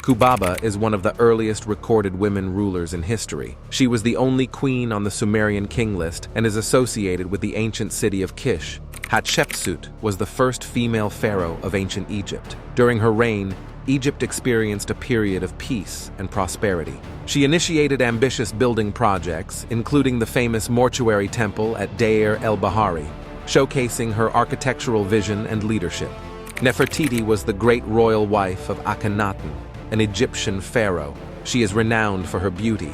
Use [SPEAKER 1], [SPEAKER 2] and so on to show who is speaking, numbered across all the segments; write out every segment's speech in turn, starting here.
[SPEAKER 1] Kubaba is one of the earliest recorded women rulers in history. She was the only queen on the Sumerian king list and is associated with the ancient city of Kish. Hatshepsut was the first female pharaoh of ancient Egypt. During her reign, Egypt experienced a period of peace and prosperity. She initiated ambitious building projects, including the famous mortuary temple at Deir el-Bahari, showcasing her architectural vision and leadership. Nefertiti was the great royal wife of Akhenaten, an Egyptian pharaoh. She is renowned for her beauty,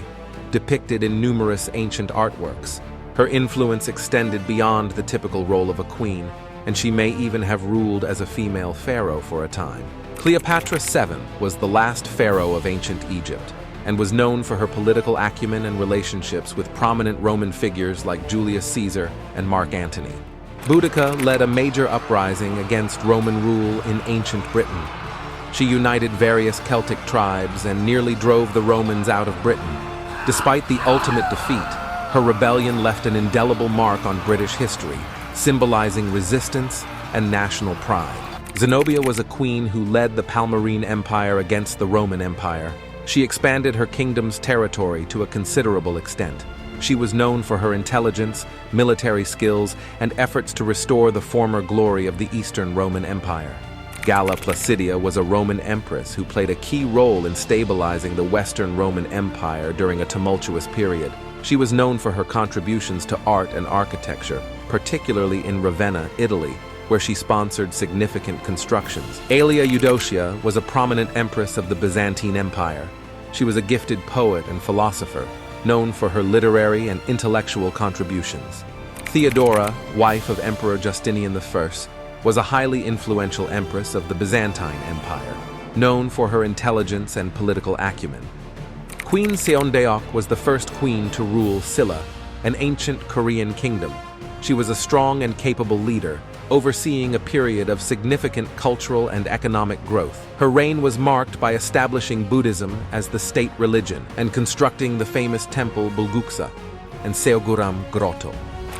[SPEAKER 1] depicted in numerous ancient artworks. Her influence extended beyond the typical role of a queen, and she may even have ruled as a female pharaoh for a time. Cleopatra VII was the last pharaoh of ancient Egypt, and was known for her political acumen and relationships with prominent Roman figures like Julius Caesar and Mark Antony. Boudicca led a major uprising against Roman rule in ancient Britain. She united various Celtic tribes and nearly drove the Romans out of Britain. Despite the ultimate defeat, her rebellion left an indelible mark on British history, symbolizing resistance and national pride. Zenobia was a queen who led the Palmyrene Empire against the Roman Empire. She expanded her kingdom's territory to a considerable extent. She was known for her intelligence, military skills, and efforts to restore the former glory of the Eastern Roman Empire. Galla Placidia was a Roman empress who played a key role in stabilizing the Western Roman Empire during a tumultuous period. She was known for her contributions to art and architecture, particularly in Ravenna, Italy, where she sponsored significant constructions. Aelia Eudocia was a prominent empress of the Byzantine Empire. She was a gifted poet and philosopher, known for her literary and intellectual contributions. Theodora, wife of Emperor Justinian I, was a highly influential empress of the Byzantine Empire, known for her intelligence and political acumen. Queen Seondeok was the first queen to rule Silla, an ancient Korean kingdom. She was a strong and capable leader, overseeing a period of significant cultural and economic growth. Her reign was marked by establishing Buddhism as the state religion and constructing the famous temple Bulguksa and Seoguram Grotto.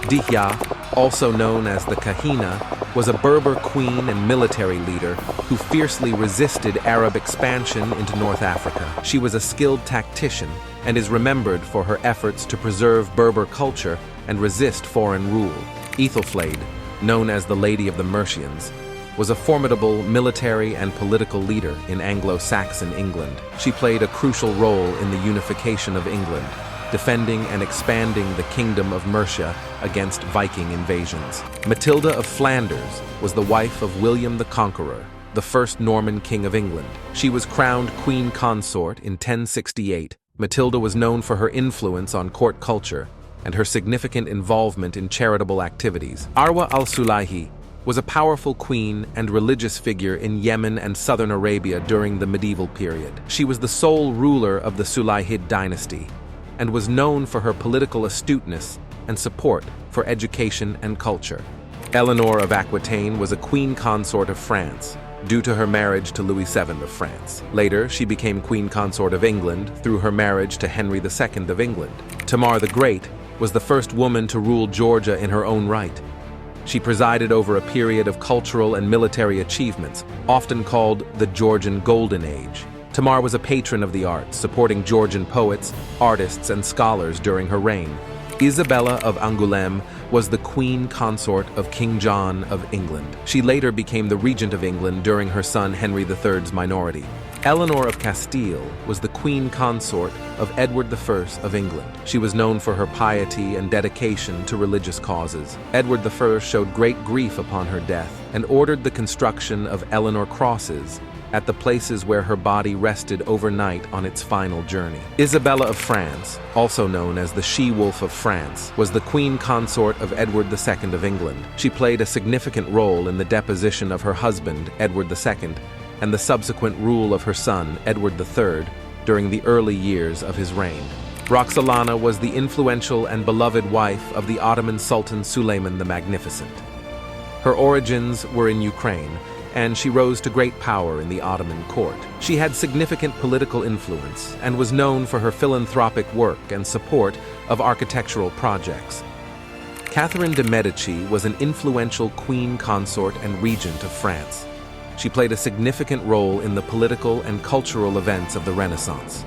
[SPEAKER 1] Dihya, also known as the Kahina, was a Berber queen and military leader who fiercely resisted Arab expansion into North Africa. She was a skilled tactician and is remembered for her efforts to preserve Berber culture and resist foreign rule. Ethelflaed, known as the Lady of the Mercians, was a formidable military and political leader in Anglo-Saxon England. She played a crucial role in the unification of England, defending and expanding the Kingdom of Mercia against Viking invasions. Matilda of Flanders was the wife of William the Conqueror, the first Norman king of England. She was crowned queen consort in 1068. Matilda was known for her influence on court culture and her significant involvement in charitable activities. Arwa al-Sulayhi was a powerful queen and religious figure in Yemen and southern Arabia during the medieval period. She was the sole ruler of the Sulayhid dynasty and was known for her political astuteness and support for education and culture. Eleanor of Aquitaine was a queen consort of France due to her marriage to Louis VII of France. Later, she became queen consort of England through her marriage to Henry II of England. Tamar the Great was the first woman to rule Georgia in her own right. She presided over a period of cultural and military achievements, often called the Georgian Golden Age. Tamar was a patron of the arts, supporting Georgian poets, artists, and scholars during her reign. Isabella of Angoulême was the queen consort of King John of England. She later became the regent of England during her son Henry III's minority. Eleanor of Castile was the queen consort of Edward I of England. She was known for her piety and dedication to religious causes. Edward I showed great grief upon her death and ordered the construction of Eleanor crosses at the places where her body rested overnight on its final journey. Isabella of France, also known as the She-Wolf of France, was the queen consort of Edward II of England. She played a significant role in the deposition of her husband, Edward II, and the subsequent rule of her son, Edward III, during the early years of his reign. Roxolana was the influential and beloved wife of the Ottoman Sultan Suleiman the Magnificent. Her origins were in Ukraine, and she rose to great power in the Ottoman court. She had significant political influence and was known for her philanthropic work and support of architectural projects. Catherine de' Medici was an influential queen consort and regent of France. She played a significant role in the political and cultural events of the Renaissance.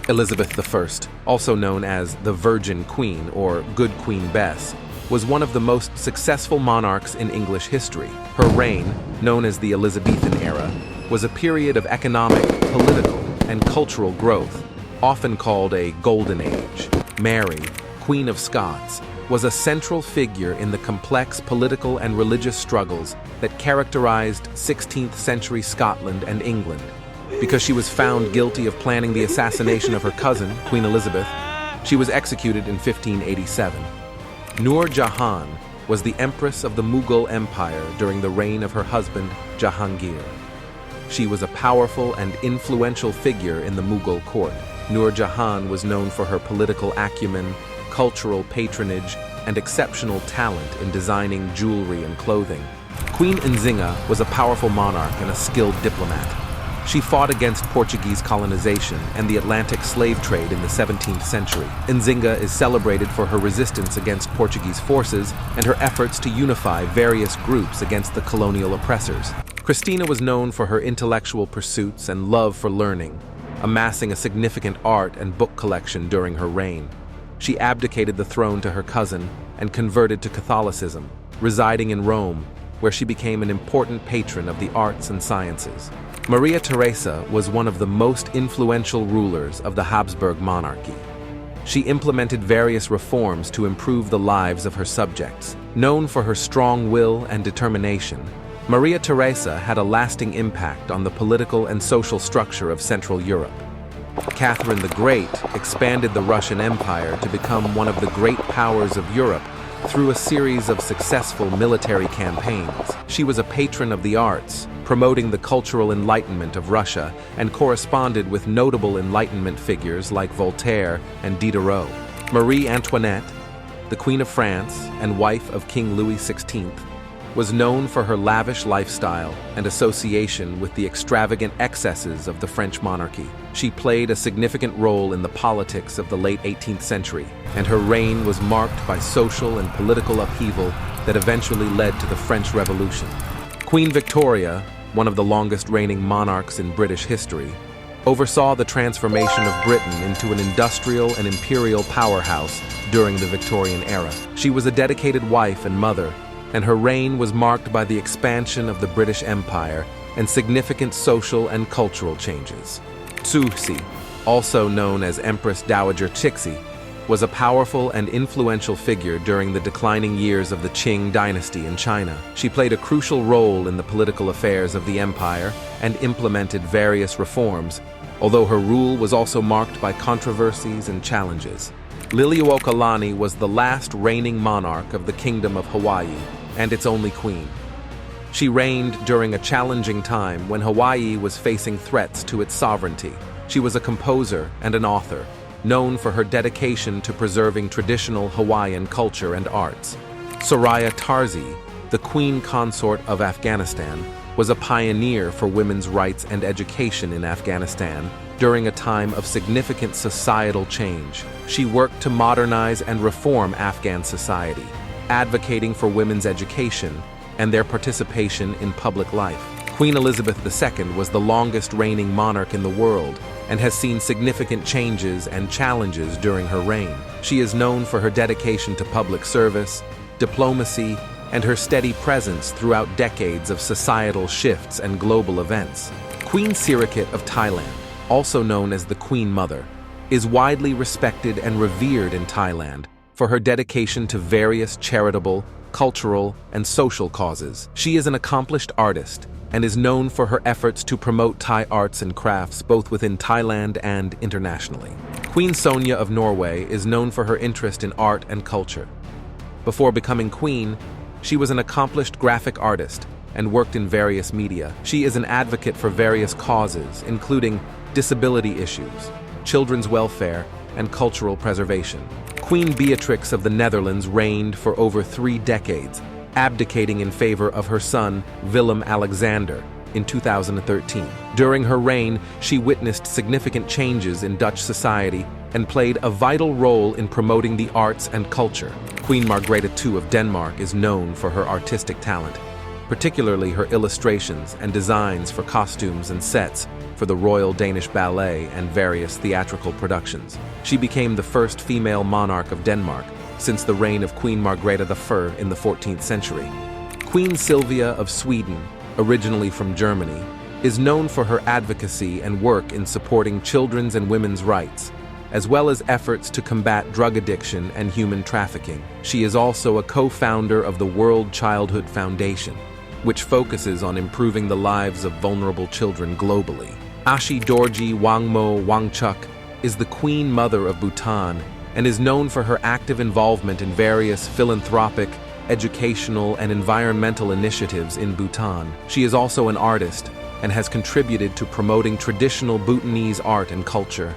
[SPEAKER 1] Elizabeth I, also known as the Virgin Queen or Good Queen Bess, was one of the most successful monarchs in English history. Her reign, known as the Elizabethan era, was a period of economic, political, and cultural growth, often called a Golden Age. Mary, Queen of Scots, was a central figure in the complex political and religious struggles that characterized 16th century Scotland and England. Because she was found guilty of planning the assassination of her cousin, Queen Elizabeth, she was executed in 1587. Nur Jahan was the empress of the Mughal Empire during the reign of her husband, Jahangir. She was a powerful and influential figure in the Mughal court. Nur Jahan was known for her political acumen, cultural patronage, and exceptional talent in designing jewelry and clothing. Queen Nzinga was a powerful monarch and a skilled diplomat. She fought against Portuguese colonization and the Atlantic slave trade in the 17th century. Nzinga is celebrated for her resistance against Portuguese forces and her efforts to unify various groups against the colonial oppressors. Christina was known for her intellectual pursuits and love for learning, amassing a significant art and book collection during her reign. She abdicated the throne to her cousin and converted to Catholicism, residing in Rome, where she became an important patron of the arts and sciences. Maria Theresa was one of the most influential rulers of the Habsburg monarchy. She implemented various reforms to improve the lives of her subjects. Known for her strong will and determination, Maria Theresa had a lasting impact on the political and social structure of Central Europe. Catherine the Great expanded the Russian Empire to become one of the great powers of Europe through a series of successful military campaigns. She was a patron of the arts, promoting the cultural enlightenment of Russia, and corresponded with notable Enlightenment figures like Voltaire and Diderot. Marie Antoinette, the Queen of France and wife of King Louis XVI, was known for her lavish lifestyle and association with the extravagant excesses of the French monarchy. She played a significant role in the politics of the late 18th century, and her reign was marked by social and political upheaval that eventually led to the French Revolution. Queen Victoria, one of the longest-reigning monarchs in British history, oversaw the transformation of Britain into an industrial and imperial powerhouse during the Victorian era. She was a dedicated wife and mother, and her reign was marked by the expansion of the British Empire and significant social and cultural changes. Cixi, also known as Empress Dowager Cixi, was a powerful and influential figure during the declining years of the Qing dynasty in China. She played a crucial role in the political affairs of the empire and implemented various reforms, although her rule was also marked by controversies and challenges. Liliuokalani was the last reigning monarch of the Kingdom of Hawaii and its only queen. She reigned during a challenging time when Hawaii was facing threats to its sovereignty. She was a composer and an author, known for her dedication to preserving traditional Hawaiian culture and arts. Soraya Tarzi, the Queen Consort of Afghanistan, was a pioneer for women's rights and education in Afghanistan during a time of significant societal change. She worked to modernize and reform Afghan society, advocating for women's education and their participation in public life. Queen Elizabeth II was the longest reigning monarch in the world and has seen significant changes and challenges during her reign. She is known for her dedication to public service, diplomacy, and her steady presence throughout decades of societal shifts and global events. Queen Sirikit of Thailand, also known as the Queen Mother, is widely respected and revered in Thailand for her dedication to various charitable, cultural, and social causes. She is an accomplished artist and is known for her efforts to promote Thai arts and crafts both within Thailand and internationally. Queen Sonja of Norway is known for her interest in art and culture. Before becoming queen, she was an accomplished graphic artist and worked in various media. She is an advocate for various causes, including disability issues, children's welfare, and cultural preservation. Queen Beatrix of the Netherlands reigned for over 3 decades, abdicating in favor of her son, Willem-Alexander, in 2013. During her reign, she witnessed significant changes in Dutch society and played a vital role in promoting the arts and culture. Queen Margrethe II of Denmark is known for her artistic talent. particularly her illustrations and designs for costumes and sets for the Royal Danish Ballet and various theatrical productions. She became the first female monarch of Denmark since the reign of Queen Margrethe I in the 14th century. Queen Sylvia of Sweden, originally from Germany, is known for her advocacy and work in supporting children's and women's rights, as well as efforts to combat drug addiction and human trafficking. She is also a co-founder of the World Childhood Foundation, which focuses on improving the lives of vulnerable children globally. Ashi Dorji Wangmo Wangchuk is the Queen Mother of Bhutan and is known for her active involvement in various philanthropic, educational, and environmental initiatives in Bhutan. She is also an artist and has contributed to promoting traditional Bhutanese art and culture.